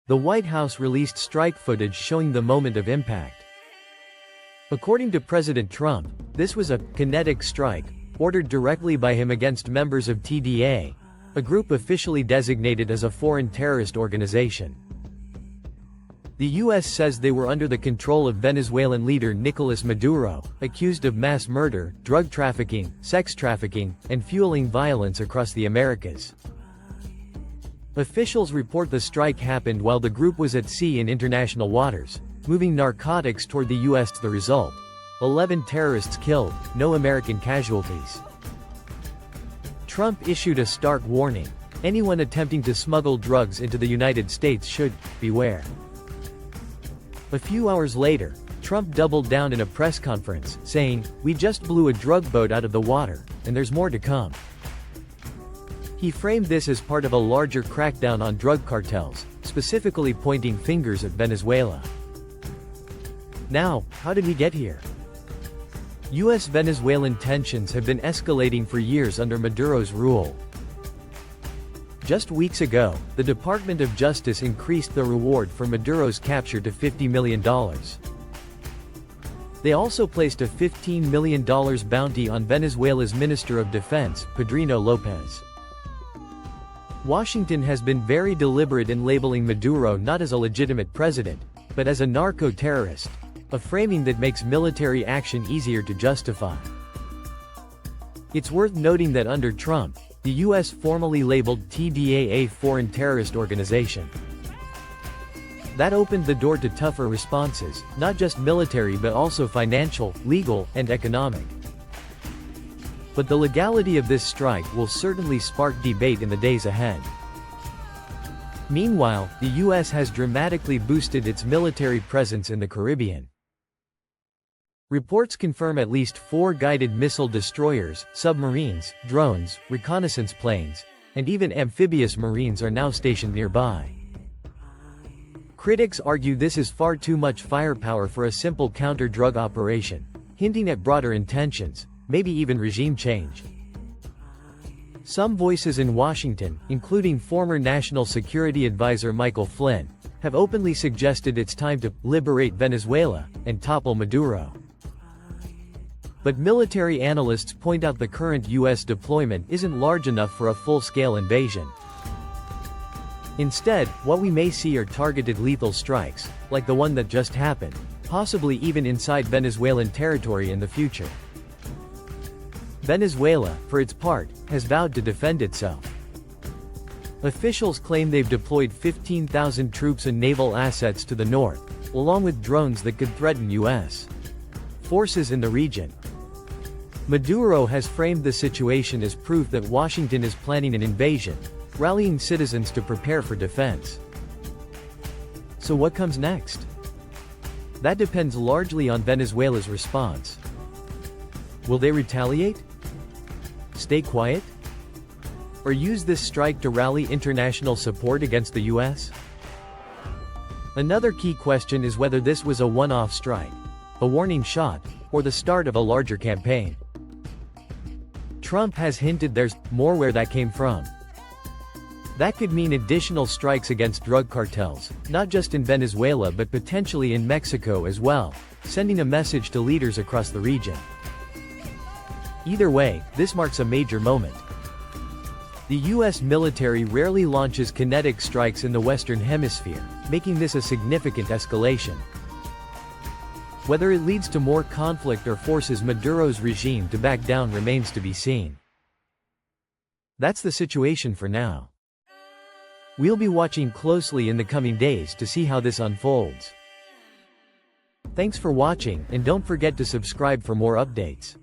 The White House released strike footage showing the moment of impact. According to President Trump, this was a kinetic strike, ordered directly by him against members of TDA, a group officially designated as a foreign terrorist organization. The U.S. says they were under the control of Venezuelan leader Nicolas Maduro, accused of mass murder, drug trafficking, sex trafficking, and fueling violence across the Americas. Officials report the strike happened while the group was at sea in international waters, moving narcotics toward the U.S. The result: 11 terrorists killed, no American casualties. Trump issued a stark warning: anyone attempting to smuggle drugs into the United States should beware. A few hours later, Trump doubled down in a press conference, saying, "We just blew a drug boat out of the water, and there's more to come." He framed this as part of a larger crackdown on drug cartels, specifically pointing fingers at Venezuela. Now, how did we get here? U.S.-Venezuelan tensions have been escalating for years under Maduro's rule. Just weeks ago, the Department of Justice increased the reward for Maduro's capture to $50 million. They also placed a $15 million bounty on Venezuela's Minister of Defense, Pedro Lopez. Washington has been very deliberate in labeling Maduro not as a legitimate president, but as a narco-terrorist, a framing that makes military action easier to justify. It's worth noting that under Trump, the U.S. formally labeled TDA a foreign terrorist organization. That opened the door to tougher responses, not just military but also financial, legal, and economic. But the legality of this strike will certainly spark debate in the days ahead. Meanwhile, the U.S. has dramatically boosted its military presence in the Caribbean. Reports confirm at least 4 guided missile destroyers, submarines, drones, reconnaissance planes, and even amphibious marines are now stationed nearby. Critics argue this is far too much firepower for a simple counter-drug operation, hinting at broader intentions, maybe even regime change. Some voices in Washington, including former National Security Advisor Michael Flynn, have openly suggested it's time to liberate Venezuela and topple Maduro. But military analysts point out the current U.S. deployment isn't large enough for a full-scale invasion. Instead, what we may see are targeted lethal strikes, like the one that just happened, possibly even inside Venezuelan territory in the future. Venezuela, for its part, has vowed to defend itself. Officials claim they've deployed 15,000 troops and naval assets to the north, along with drones that could threaten U.S. forces in the region. Maduro has framed the situation as proof that Washington is planning an invasion, rallying citizens to prepare for defense. So what comes next? That depends largely on Venezuela's response. Will they retaliate? Stay quiet? Or use this strike to rally international support against the U.S.? Another key question is whether this was a one-off strike, a warning shot, or the start of a larger campaign. Trump has hinted there's more where that came from. That could mean additional strikes against drug cartels, not just in Venezuela but potentially in Mexico as well, sending a message to leaders across the region. Either way, this marks a major moment. The U.S. military rarely launches kinetic strikes in the Western Hemisphere, making this a significant escalation. Whether it leads to more conflict or forces Maduro's regime to back down remains to be seen. That's the situation for now. We'll be watching closely in the coming days to see how this unfolds. Thanks for watching, and don't forget to subscribe for more updates.